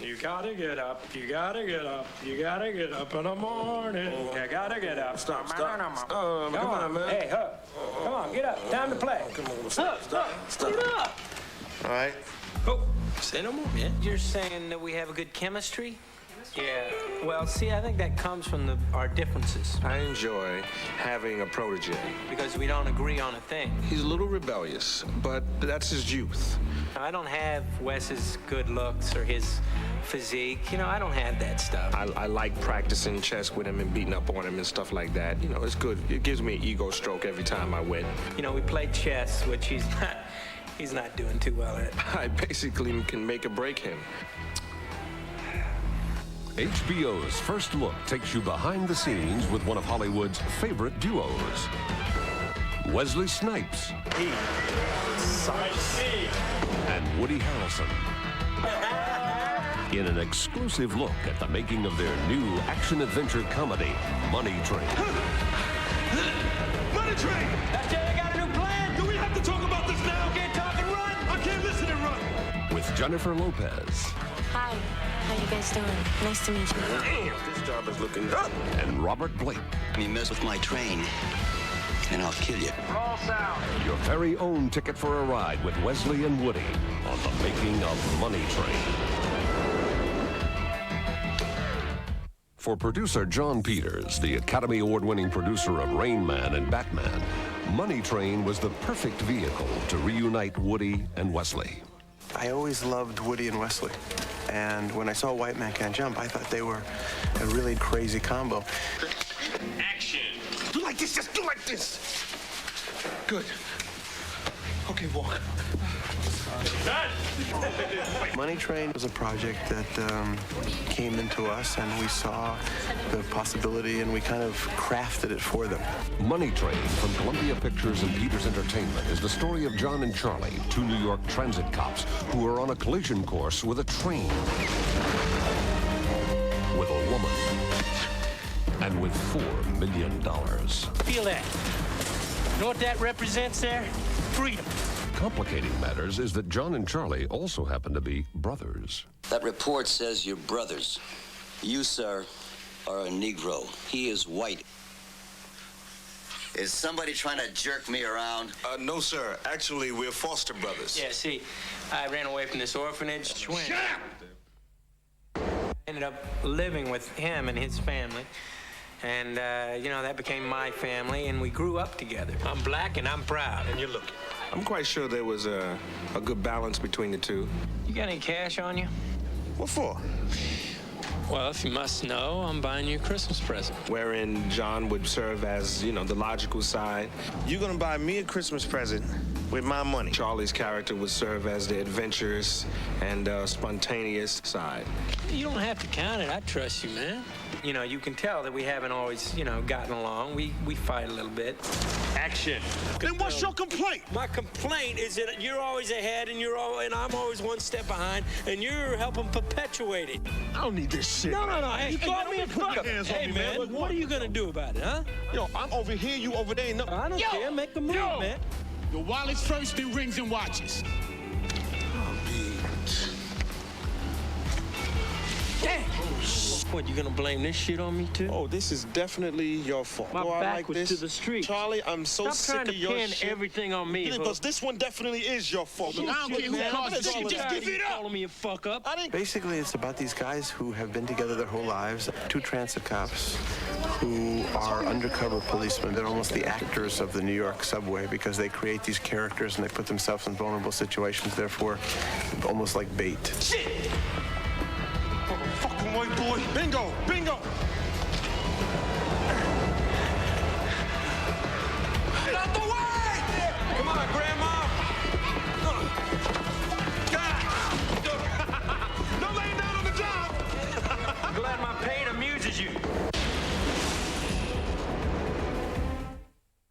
You gotta get up, you gotta get up, you gotta get up in the morning. You gotta get up. Stop. Come on, man. Hey, Huck. Come on, get up. Time to play. Come on, Huck, stop. Get up. All right. Oh, say no more, man. You're saying that we have a good chemistry? Yeah. Well, see, I think that comes from our differences. I enjoy having a protege. Because we don't agree on a thing. He's a little rebellious, but that's his youth. I don't have Wes's good looks or his physique. You know, I don't have that stuff. I like practicing chess with him and beating up on him and stuff like that. You know, it's good. It gives me an ego stroke every time I win. You know, we played chess, which he's not doing too well at. I basically can make or break him. HBO's First Look takes you behind the scenes with one of Hollywood's favorite duos. Wesley Snipes and Woody Harrelson in an exclusive look at the making of their new action-adventure comedy, Money Train. Money Train! I got a new plan! Do we have to talk about this now? Can't talk and run! I can't listen and run! With Jennifer Lopez. Hi, how you guys doing? Nice to meet you. Damn, this job is looking up. And Robert Blake. You mess with my train, and I'll kill you. Roll sound. Your very own ticket for a ride with Wesley and Woody on the making of Money Train. For producer John Peters, the Academy Award-winning producer of Rain Man and Batman, Money Train was the perfect vehicle to reunite Woody and Wesley. I always loved Woody and Wesley. And when I saw White Man Can't Jump, I thought they were a really crazy combo. Action! Do like this, just do like this. Good. Okay, walk. Done! Money Train was a project that came into us, and we saw the possibility, and we kind of crafted it for them. Money Train from Columbia Pictures and Peters Entertainment is the story of John and Charlie, two New York transit cops who are on a collision course with a train, with a woman, and with $4 million. Feel that. You know what that represents there? Freedom. Complicating matters is that John and Charlie also happen to be brothers. That report says you're brothers. You, sir, are a Negro. He is white. Is somebody trying to jerk me around? No, sir. Actually, we're foster brothers. Yeah, see, I ran away from this orphanage. Shut up! Ended up living with him and his family. And, you know, that became my family, and we grew up together. I'm black, and I'm proud. And you look. I'm quite sure there was a good balance between the two. You got any cash on you? What for? Well, if you must know, I'm buying you a Christmas present. Wherein John would serve as, you know, the logical side. You're gonna buy me a Christmas present with my money. Charlie's character would serve as the adventurous and spontaneous side. You don't have to count it. I trust you, man. You know, you can tell that we haven't always, you know, gotten along. We fight a little bit. Action! Then what's your complaint? My complaint is that you're always ahead and I'm always one step behind, and you're helping perpetuate it. I don't need this shit. No. Hey, You called me and put your hands on me, man. What are you gonna do about it, huh? Yo, I'm over here, you over there. No. I don't care. Make a move, man. Your wallets first, then rings and watches. Damn! What, you gonna blame this shit on me, too? Oh, this is definitely your fault. My Boy, back was to the street. Charlie, I'm so sick of your shit. Stop trying to pin everything on me, Because this one definitely is your fault. I don't care who caused the shit. Just give it up. Calling me a fuck up. Basically, it's about these guys who have been together their whole lives, two transit cops who are undercover policemen. They're almost the actors of the New York subway because they create these characters and they put themselves in vulnerable situations, therefore almost like bait. Shit! Fucking white boy. Bingo! Bingo! Get out the way! Come on, Grandma. No laying down on the job! I'm glad my pain amuses you.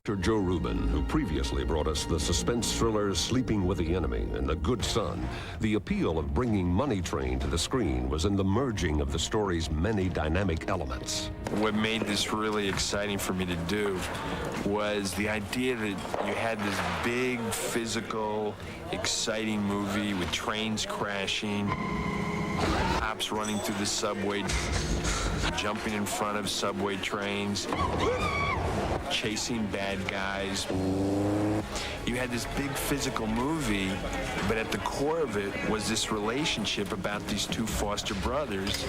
Actor Joe Rubin, who previously brought us the suspense thrillers Sleeping with the Enemy and The Good Son, the appeal of bringing Money Train to the screen was in the merging of the story's many dynamic elements. What made this really exciting for me to do was the idea that you had this big, physical, exciting movie with trains crashing. Cops running through the subway, jumping in front of subway trains, chasing bad guys. You had this big physical movie, but at the core of it was this relationship about these two foster brothers,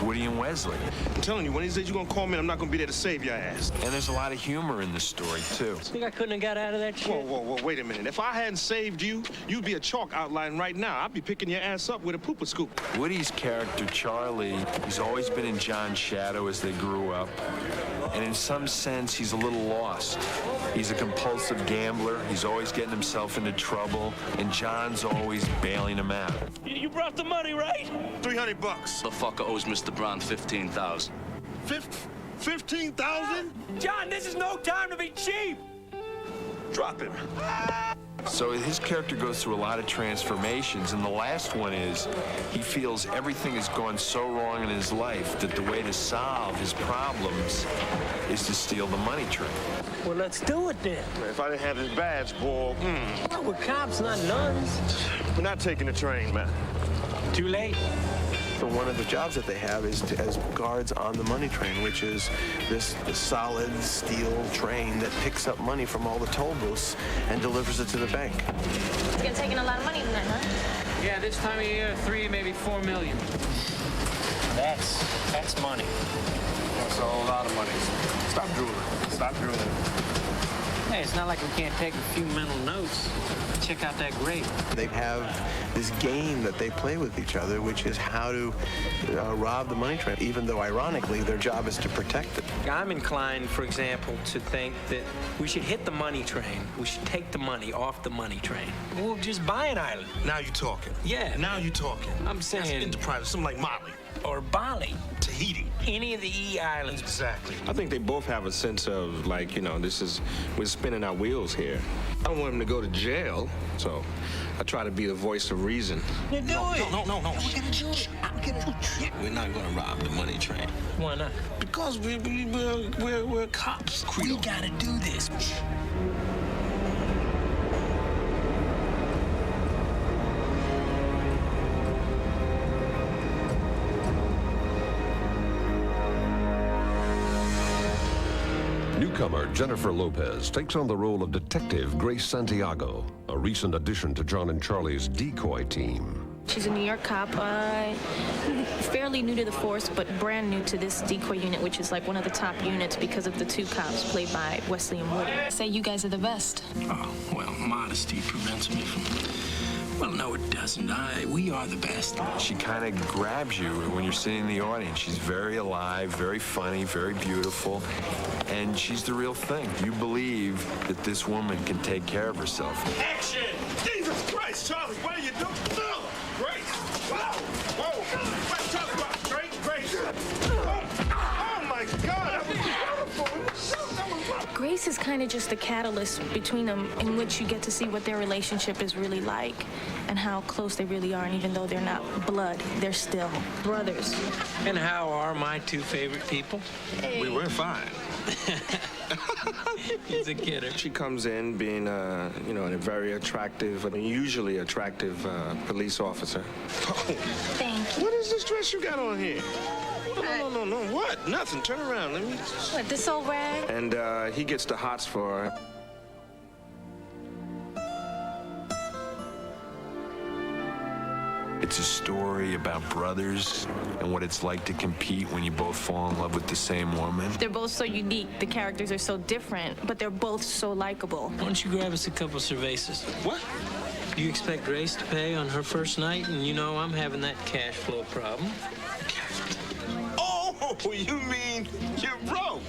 Woody and Wesley. I'm telling you, when he says you're gonna call me, I'm not gonna be there to save your ass. And there's a lot of humor in the story, too. Think I couldn't have got out of that shit? Whoa, wait a minute. If I hadn't saved you, you'd be a chalk outline right now. I'd be picking your ass up with a pooper scoop. Woody's character, Charlie, he's always been in John's shadow as they grew up. And in some sense, he's a little lost. He's a compulsive gambler. He's always getting himself into trouble, and John's always bailing him out. You brought the money, right? $300. The fucker owes Mr. Brown $15,000. 15,000? John, this is no time to be cheap. Drop him. So his character goes through a lot of transformations, and the last one is he feels everything has gone so wrong in his life that the way to solve his problems is to steal the money train. Well, let's do it then. If I didn't have his badge, boy, Well, we're cops, not nuns. we're not taking the train, man. Too late. So one of the jobs that they have is as guards on the money train, which is this solid steel train that picks up money from all the toll booths and delivers it to the bank. It's gonna take in a lot of money tonight, huh? Yeah, this time of year, 3, maybe 4 million. That's money. That's a whole lot of money. Stop drooling. Stop drooling. Hey, it's not like we can't take a few mental notes. Check out that grate. They have this game that they play with each other, which is how to rob the money train, even though, ironically, their job is to protect it. I'm inclined, for example, to think that we should hit the money train. We should take the money off the money train. We'll just buy an island. Now you're talking. Yeah. Now you're talking. I'm saying- That's enterprise, something like Molly. Or Bali. Tahiti. Any of the E islands. Exactly. I think they both have a sense of, like, you know, we're spinning our wheels here. I don't want him to go to jail, so I try to be the voice of reason. You do it. No. We're gonna do it. We're not gonna rob the money train. Why not? Because we're cops. We gotta do this. Newcomer Jennifer Lopez takes on the role of Detective Grace Santiago, a recent addition to John and Charlie's decoy team. She's a New York cop, fairly new to the force, but brand new to this decoy unit, which is like one of the top units because of the two cops played by Wesley and Woody. Say you guys are the best. Oh, well, modesty prevents me from... Well, no, it doesn't. We are the best. She kind of grabs you when you're sitting in the audience. She's very alive, very funny, very beautiful, and she's the real thing. You believe that this woman can take care of herself. Action! Jesus Christ, Charlie, what are you doing? No! Grace! Whoa! Wait, Charlie, what? Grace! Oh, my God! That was beautiful! Grace is kind of just the catalyst between them in which you get to see what their relationship is really like and how close they really are. And even though they're not blood, they're still brothers. And how are my two favorite people? We were fine. He's a kidder. She comes in being, you know, a very attractive, unusually attractive police officer. Thank you. What is this dress you got on here? No. What? Nothing. Turn around. Let me... What, this old rag? And he gets the hots for her. It's a story about brothers and what it's like to compete when you both fall in love with the same woman. They're both so unique. The characters are so different, but they're both so likable. Why don't you grab us a couple cervezas? What? Do you expect Grace to pay on her first night? And you know I'm having that cash flow problem. Oh, you mean you're broke?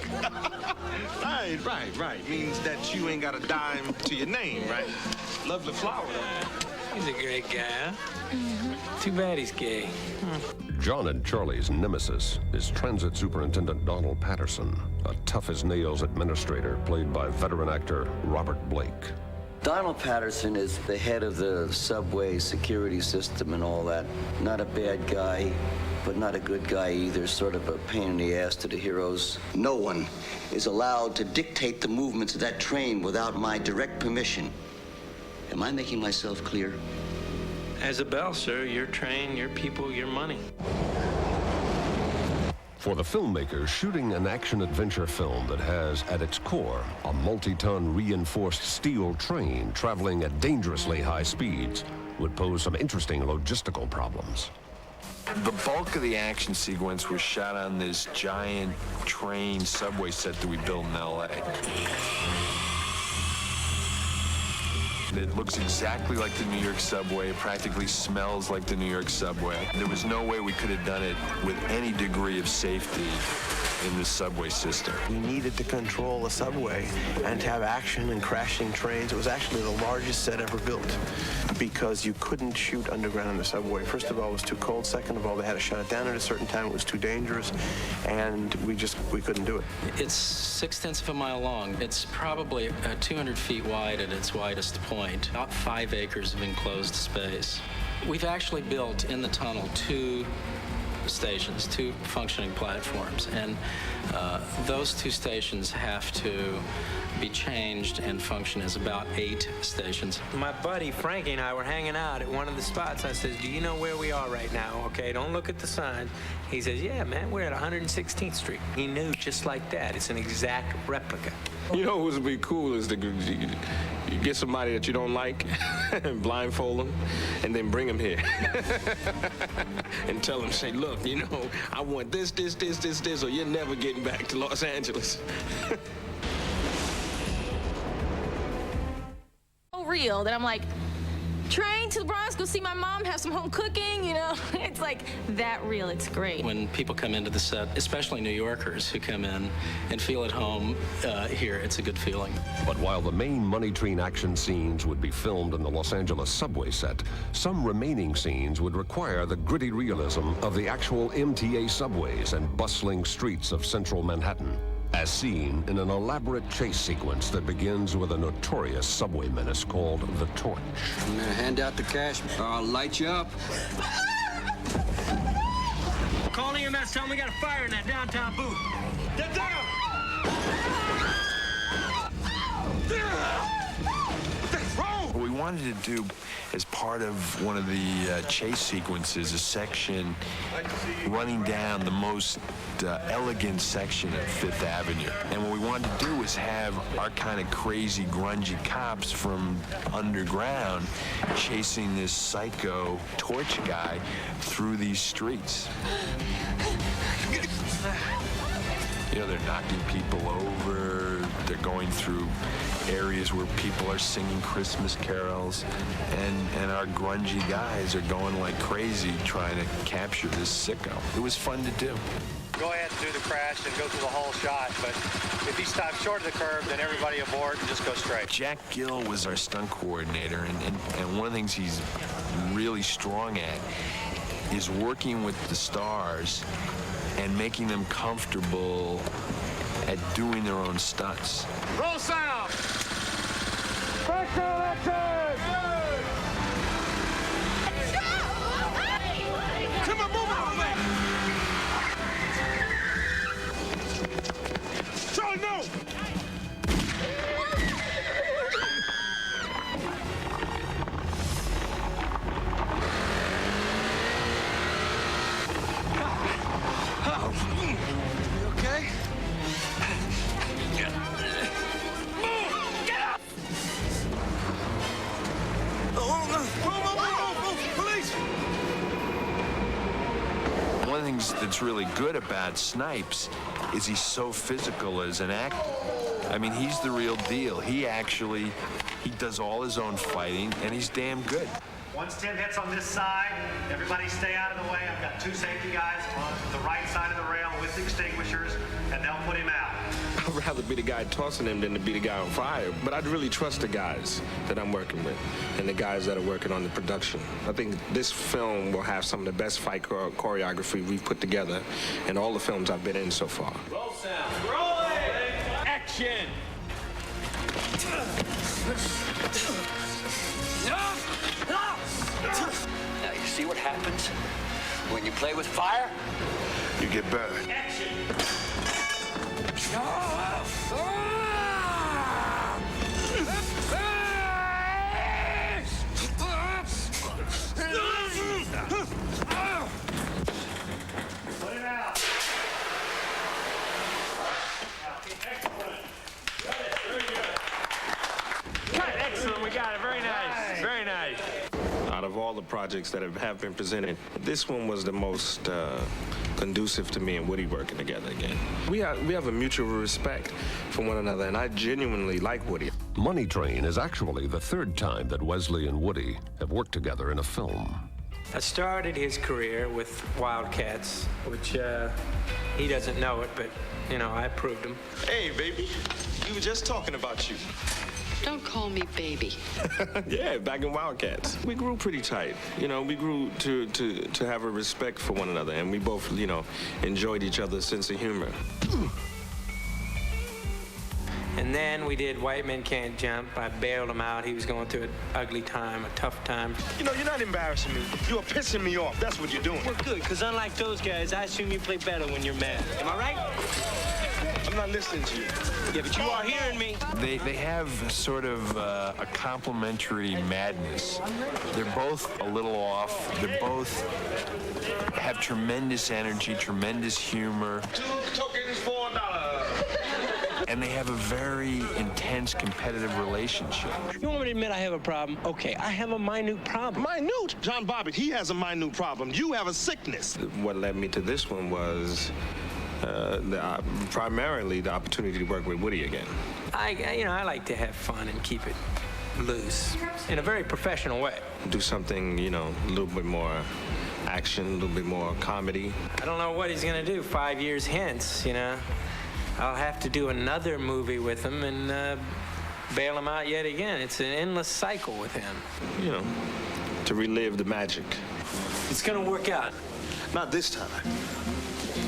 Right. Means that you ain't got a dime to your name, right? Lovely flower. He's a great guy, huh? Too bad he's gay. John and Charlie's nemesis is Transit Superintendent Donald Patterson, a tough-as-nails administrator played by veteran actor Robert Blake. Donald Patterson is the head of the subway security system and all that. Not a bad guy, but not a good guy either. Sort of a pain in the ass to the heroes. No one is allowed to dictate the movements of that train without my direct permission. Am I making myself clear? As a bell, sir, your train, your people, your money. For the filmmakers, shooting an action-adventure film that has, at its core, a multi-ton reinforced steel train traveling at dangerously high speeds would pose some interesting logistical problems. The bulk of the action sequence was shot on this giant train subway set that we built in L.A. It looks exactly like the New York subway. It practically smells like the New York subway. There was no way we could have done it with any degree of safety in the subway system. We needed to control a subway and to have action and crashing trains. It was actually the largest set ever built because you couldn't shoot underground in the subway. First of all, it was too cold. Second of all, they had to shut it down at a certain time. It was too dangerous, and we couldn't do it. It's 6/10 of a mile long. It's probably 200 feet wide at its widest point, about 5 acres of enclosed space. We've actually built in the tunnel 2 stations, 2 functioning platforms, and those 2 stations have to be changed and function as about 8 stations. My buddy Frankie and I were hanging out at one of the spots. I says, do you know where we are right now? Okay, don't look at the sign. He says, yeah, man, we're at 116th Street. He knew just like that. It's an exact replica. You know what would be cool is to you get somebody that you don't like and blindfold them and then bring them here and tell them, say, look, you know, I want this, or you're never getting back to Los Angeles. So real that I'm like, train to the Bronx, go see my mom, have some home cooking, you know? It's like that real. It's great. When people come into the set, especially New Yorkers who come in and feel at home here, it's a good feeling. But while the main money train action scenes would be filmed in the Los Angeles subway set, some remaining scenes would require the gritty realism of the actual MTA subways and bustling streets of central Manhattan, as seen in an elaborate chase sequence that begins with a notorious subway menace called the Torch. I'm gonna hand out the cash, or I'll light you up. Call EMS, tell them we got a fire in that downtown booth. Get down! What we wanted to do as part of one of the chase sequences, a section running down the most elegant section of Fifth Avenue. And what we wanted to do was have our kind of crazy, grungy cops from underground chasing this psycho torch guy through these streets. You know, they're knocking people over, they're going through areas where people are singing Christmas carols, and our grungy guys are going like crazy trying to capture this sicko. It was fun to do. Go ahead and do the crash and go through the whole shot, but if he stops short of the curve, then everybody aboard and just go straight. Jack Gill was our stunt coordinator, and one of the things he's really strong at is working with the stars and making them comfortable at doing their own stunts. Roll sound! Come on, move out of the way! Charlie, no! You okay? Get up! Police! One of the things that's really good about Snipes is he's so physical as an actor. I mean, he's the real deal. He does all his own fighting, and he's damn good. Once Tim hits on this side, everybody stay out of the way. I've got 2 safety guys on the right side of the rail with extinguishers, and they'll put him out. I'd rather be the guy tossing him than to be the guy on fire. But I'd really trust the guys that I'm working with and the guys that are working on the production. I think this film will have some of the best fight choreography we've put together in all the films I've been in so far. Roll sound. Rolling! Action! Now, you see what happens when you play with fire? You get burned. Action! projects that have been presented, this one was the most conducive to me and Woody working together again. We have a mutual respect for one another, and I genuinely like Woody. Money Train is actually the third time that Wesley and Woody have worked together in a film. I started his career with Wildcats, which he doesn't know it, but, you know, I proved him. Hey, baby. We were just talking about you. Don't call me baby. Yeah, back in Wildcats. We grew pretty tight. You know, we grew to have a respect for one another, and we both, you know, enjoyed each other's sense of humor. And then we did White Men Can't Jump. I bailed him out. He was going through an ugly time, a tough time. You know, you're not embarrassing me. You are pissing me off. That's what you're doing. Well, good, because unlike those guys, I assume you play better when you're mad. Am I right? I'm not listening to you. Yeah, but you are hearing me. They have sort of a complementary madness. They're both a little off. They both have tremendous energy, tremendous humor. 2 tokens for $1. And they have a very intense competitive relationship. You want me to admit I have a problem? Okay, I have a minute problem. Minute? John Bobbitt, he has a minute problem. You have a sickness. What led me to this one was primarily the opportunity to work with Woody again. I like to have fun and keep it loose in a very professional way. Do something, you know, a little bit more action, a little bit more comedy. I don't know what he's going to do 5 years hence, you know. I'll have to do another movie with him and bail him out yet again. It's an endless cycle with him. You know, to relive the magic. It's going to work out. Not this time.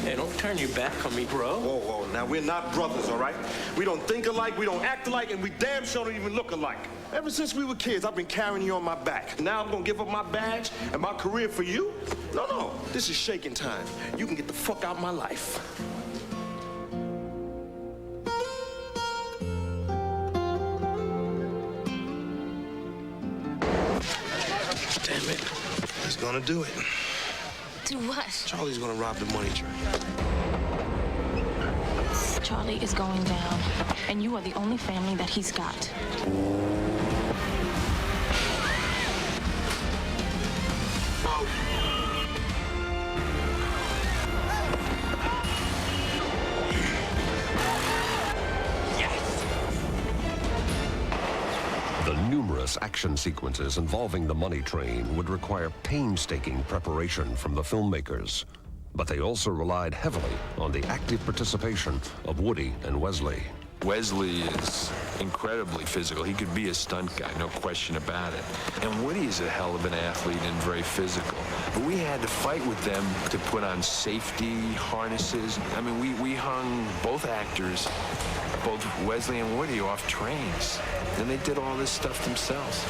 Hey, don't turn your back on me, bro. Whoa, whoa. Now, we're not brothers, all right? We don't think alike, we don't act alike, and we damn sure don't even look alike. Ever since we were kids, I've been carrying you on my back. Now I'm gonna give up my badge and my career for you? No, no. This is shaking time. You can get the fuck out of my life. Damn it. He's gonna do it. Do what? Charlie's gonna rob the money train. Charlie is going down, and you are the only family that he's got. The numerous action sequences involving the money train would require painstaking preparation from the filmmakers. But they also relied heavily on the active participation of Woody and Wesley. Wesley is incredibly physical. He could be a stunt guy, no question about it. And Woody is a hell of an athlete and very physical. But we had to fight with them to put on safety harnesses. I mean, we hung both actors, both Wesley and Woody, off trains. And they did all this stuff themselves.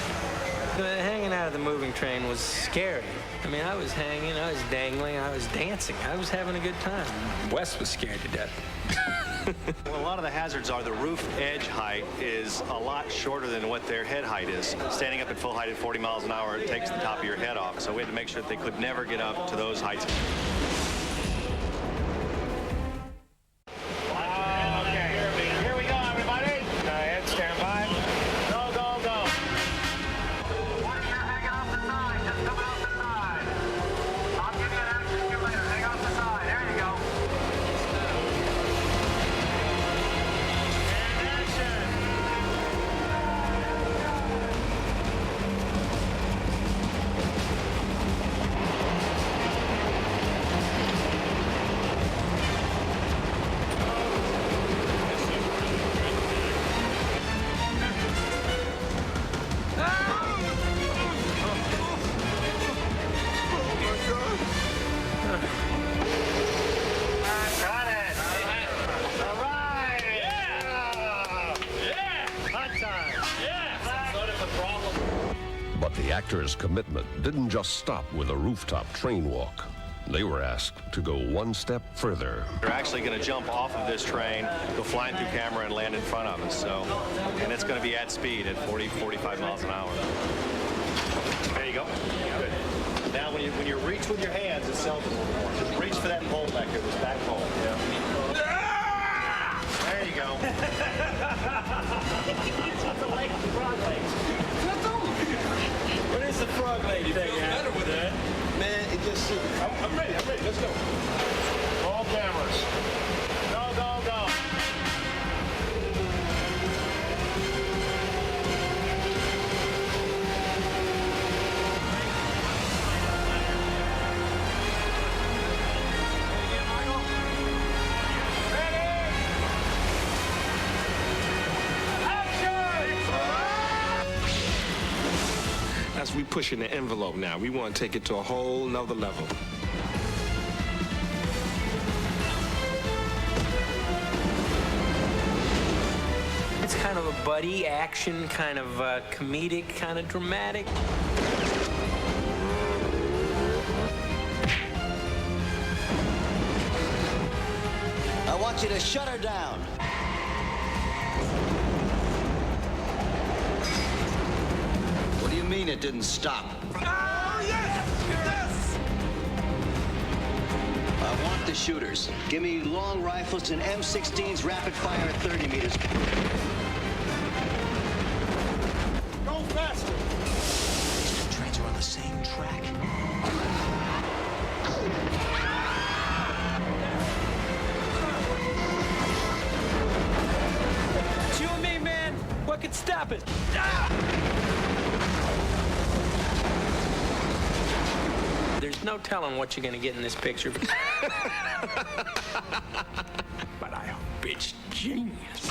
Hanging out of the moving train was scary. I mean, I was hanging, I was dangling, I was dancing. I was having a good time. Wes was scared to death. Well, a lot of the hazards are the roof edge height is a lot shorter than what their head height is. Standing up at full height at 40 miles an hour, it takes the top of your head off. So we had to make sure that they could never get up to those heights. But the actors' commitment didn't just stop with a rooftop train walk. They were asked to go one step further. They're actually going to jump off of this train, go flying through camera, and land in front of us. So, and it's going to be at speed at 40, 45 miles an hour. There you go. Good. Now, when you reach with your hands, it's self. Just reach for that pole back there, this back pole. Yeah. There you go. It's not the leg, the broad legs. What is this the frog lady thing better with it. Man, it just suits. I'm ready. Let's go. All cameras. Go, go, go. As we pushing the envelope now, we want to take it to a whole nother level. It's kind of a buddy action, kind of comedic, kind of dramatic. I want you to shut her down. What do you mean it didn't stop? Oh, yes! Yes! I want the shooters. Give me long rifles and M16s rapid fire at 30 meters. Go faster! These two trains are on the same track. It's you and me, man. What could stop it? There's no telling what you're gonna get in this picture. But I am a bitch genius.